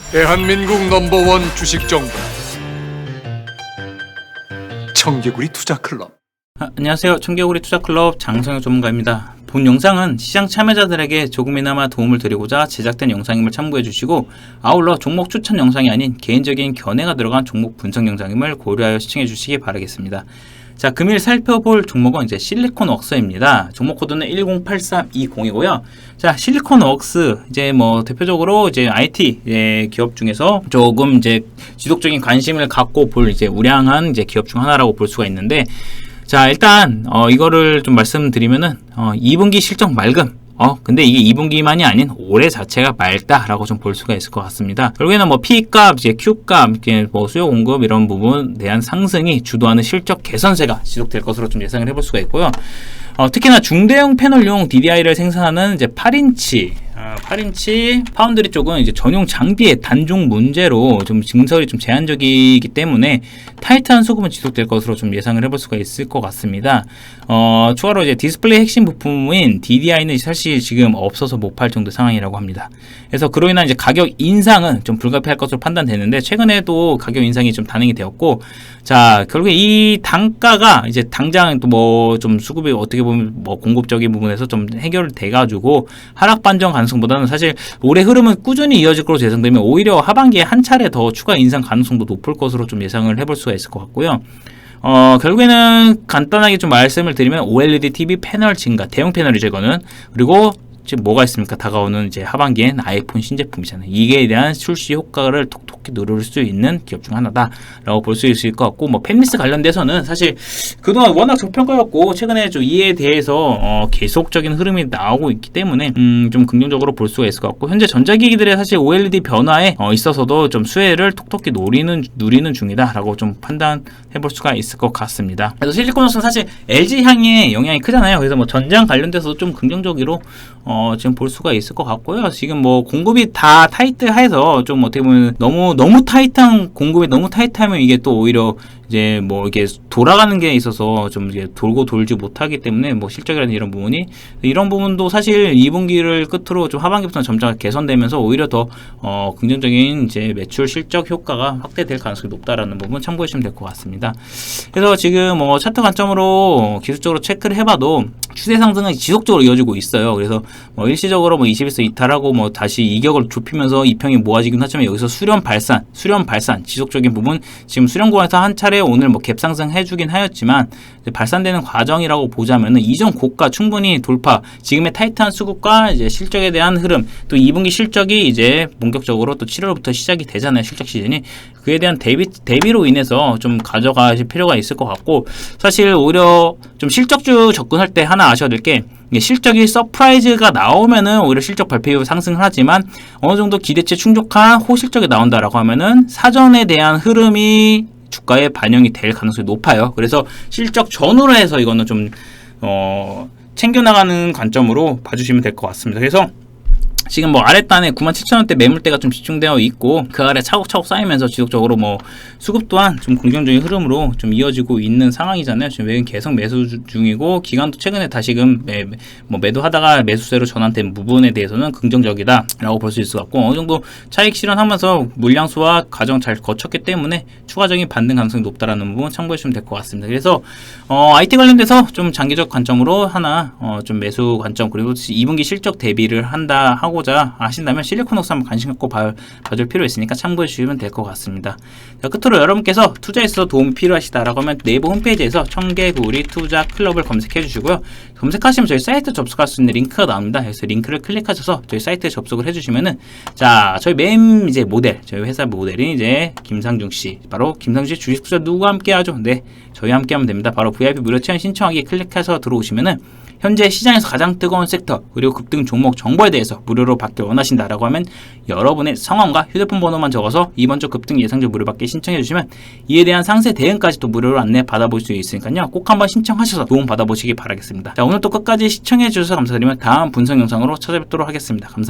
대한민국 넘버원 주식정보 청개구리 투자클럽. 안녕하세요. 청개구리 투자클럽 장성혁 전문가입니다. 본 영상은 시장 참여자들에게 조금이나마 도움을 드리고자 제작된 영상임을 참고해 주시고, 아울러 종목 추천 영상이 아닌 개인적인 견해가 들어간 종목 분석 영상임을 고려하여 시청해 주시기 바라겠습니다. 자, 금일 살펴볼 종목은 이제 실리콘웍스입니다. 종목 코드는 108320이고요. 자, 실리콘웍스 이제 뭐 대표적으로 이제 IT 기업 중에서 조금 이제 지속적인 관심을 갖고 볼 이제 우량한 이제 기업 중 하나라고 볼 수가 있는데, 자, 일단 이거를 좀 말씀드리면은 2분기 실적 맑음. 근데 이게 2분기만이 아닌 올해 자체가 맑다라고 좀 볼 수가 있을 것 같습니다. 결국에는 뭐 P값, 이제 Q값, 이렇게 뭐 수요 공급 이런 부분에 대한 상승이 주도하는 실적 개선세가 지속될 것으로 좀 예상을 해볼 수가 있고요. 특히나 중대형 패널용 DDI를 생산하는 이제 8인치 파운드리 쪽은 이제 전용 장비의 단종 문제로 좀 증설이 좀 제한적이기 때문에 타이트한 수급은 지속될 것으로 좀 예상을 해볼 수가 있을 것 같습니다. 추가로 이제 디스플레이 핵심 부품인 DDI는 사실 지금 없어서 못 팔 정도 상황이라고 합니다. 그래서 그로 인한 이제 가격 인상은 좀 불가피할 것으로 판단되는데, 최근에도 가격 인상이 좀 단행이 되었고, 자, 결국에 이 단가가 이제 당장 또 뭐 좀 수급이 어떻게 보면 뭐 공급적인 부분에서 좀 해결돼 가지고 하락 반전 가능성보다는 사실 올해 흐름은 꾸준히 이어질 것으로 예상되면 오히려 하반기에 한 차례 더 추가 인상 가능성도 높을 것으로 좀 예상을 해볼 수가 있을 것 같고요. 결국에는 간단하게 좀 말씀을 드리면 OLED TV 패널 증가, 대형 패널이죠 이거는. 그리고 지금 뭐가 있습니까? 다가오는 이제 하반기엔 아이폰 신제품이잖아요. 이게 대한 출시 효과를 톡톡히 누릴 수 있는 기업 중 하나다라고 볼 수 있을 것 같고, 뭐 팹리스 관련돼서는 사실 그동안 워낙 저평가였고, 최근에 좀 이에 대해서 계속적인 흐름이 나오고 있기 때문에 좀 긍정적으로 볼 수가 있을 것 같고, 현재 전자기기들의 사실 OLED 변화에 있어서도 좀 수혜를 톡톡히 누리는 중이다라고 좀 판단해 볼 수가 있을 것 같습니다. 그래서 실리콘웍스는 사실 LG 향에 영향이 크잖아요. 그래서 뭐 전장 관련돼서도 좀 긍정적으로 지금 볼 수가 있을 것 같고요. 지금 뭐 공급이 다 타이트해서 좀 어떻게 보면 너무 타이트한 공급이 너무 타이트하면 이게 또 오히려 이제 뭐 이게 돌아가는 게 있어서 좀 이제 돌고 돌지 못하기 때문에 뭐 실적이라는 이런 부분도 사실 2분기를 끝으로 좀 하반기부터 점차 개선되면서 오히려 더 긍정적인 이제 매출 실적 효과가 확대될 가능성이 높다라는 부분 참고해 주시면 될 것 같습니다. 그래서 지금 뭐 차트 관점으로 기술적으로 체크를 해봐도 추세 상승은 지속적으로 이어지고 있어요. 그래서 뭐 일시적으로 뭐 20에서 이탈하고 뭐 다시 이격을 좁히면서 이평이 모아지긴 하지만, 여기서 수렴 발산 지속적인 부분, 지금 수렴 구간에서 한 차례 오늘 뭐 갭 상승 해주긴 하였지만 발산되는 과정이라고 보자면은 이전 고가 충분히 돌파, 지금의 타이트한 수급과 이제 실적에 대한 흐름, 또 2분기 실적이 이제 본격적으로 또 7월부터 시작이 되잖아요, 실적 시즌이. 그에 대한 대비로 인해서 좀 가져가실 필요가 있을 것 같고, 사실 오히려 좀 실적주 접근할 때 하나 아셔야 될 게, 실적이 서프라이즈가 나오면은 오히려 실적 발표 이후 상승을 하지만, 어느 정도 기대치에 충족한 호실적이 나온다라고 하면은 사전에 대한 흐름이 주가에 반영이 될 가능성이 높아요. 그래서 실적 전후로 해서 이거는 좀 챙겨나가는 관점으로 봐주시면 될 것 같습니다. 그래서 지금 뭐 아랫단에 97,000원대 매물대가 좀 집중되어 있고, 그 아래 차곡차곡 쌓이면서 지속적으로 뭐 수급 또한 좀 긍정적인 흐름으로 좀 이어지고 있는 상황이잖아요. 지금 계속 매수 중이고, 기간도 최근에 다시금 매도하다가 매수세로 전환된 부분에 대해서는 긍정적이다라고 볼 수 있을 것 같고, 어느 정도 차익 실현하면서 물량수와 과정 잘 거쳤기 때문에 추가적인 반등 가능성이 높다라는 부분 참고해 주시면 될 것 같습니다. 그래서 IT 관련돼서 좀 장기적 관점으로 하나 좀 매수 관점, 그리고 2분기 실적 대비를 하고자 하신다면 실리콘웍스 한번 관심 갖고 봐줄 필요 있으니까 참고해 주시면 될 것 같습니다. 자, 끝으로 여러분께서 투자에 있어서 도움이 필요하시다라고 하면 네이버 홈페이지에서 청개구리 투자 클럽을 검색해 주시고요. 검색하시면 저희 사이트 접속할 수 있는 링크가 나옵니다. 그래서 링크를 클릭하셔서 저희 사이트에 접속을 해주시면은, 자, 저희 메인 이제 모델, 저희 회사 모델인 이제 김상중 씨, 바로 김상중 씨 주식 투자 누구와 함께 하죠? 네, 저희 함께 하면 됩니다. 바로 VIP 무료 체험 신청하기 클릭해서 들어오시면은 현재 시장에서 가장 뜨거운 섹터, 그리고 급등 종목 정보에 대해서 무료로 받기 원하신다라고 하면 여러분의 성함과 휴대폰 번호만 적어서 이번 주 급등 예상주 무료 받기 신청해 주시면 이에 대한 상세 대응까지 또 무료로 안내 받아볼 수 있으니까요. 꼭 한번 신청하셔서 도움 받아보시기 바라겠습니다. 자, 오늘 또 끝까지 시청해 주셔서 감사드리며 다음 분석 영상으로 찾아뵙도록 하겠습니다. 감사합니다.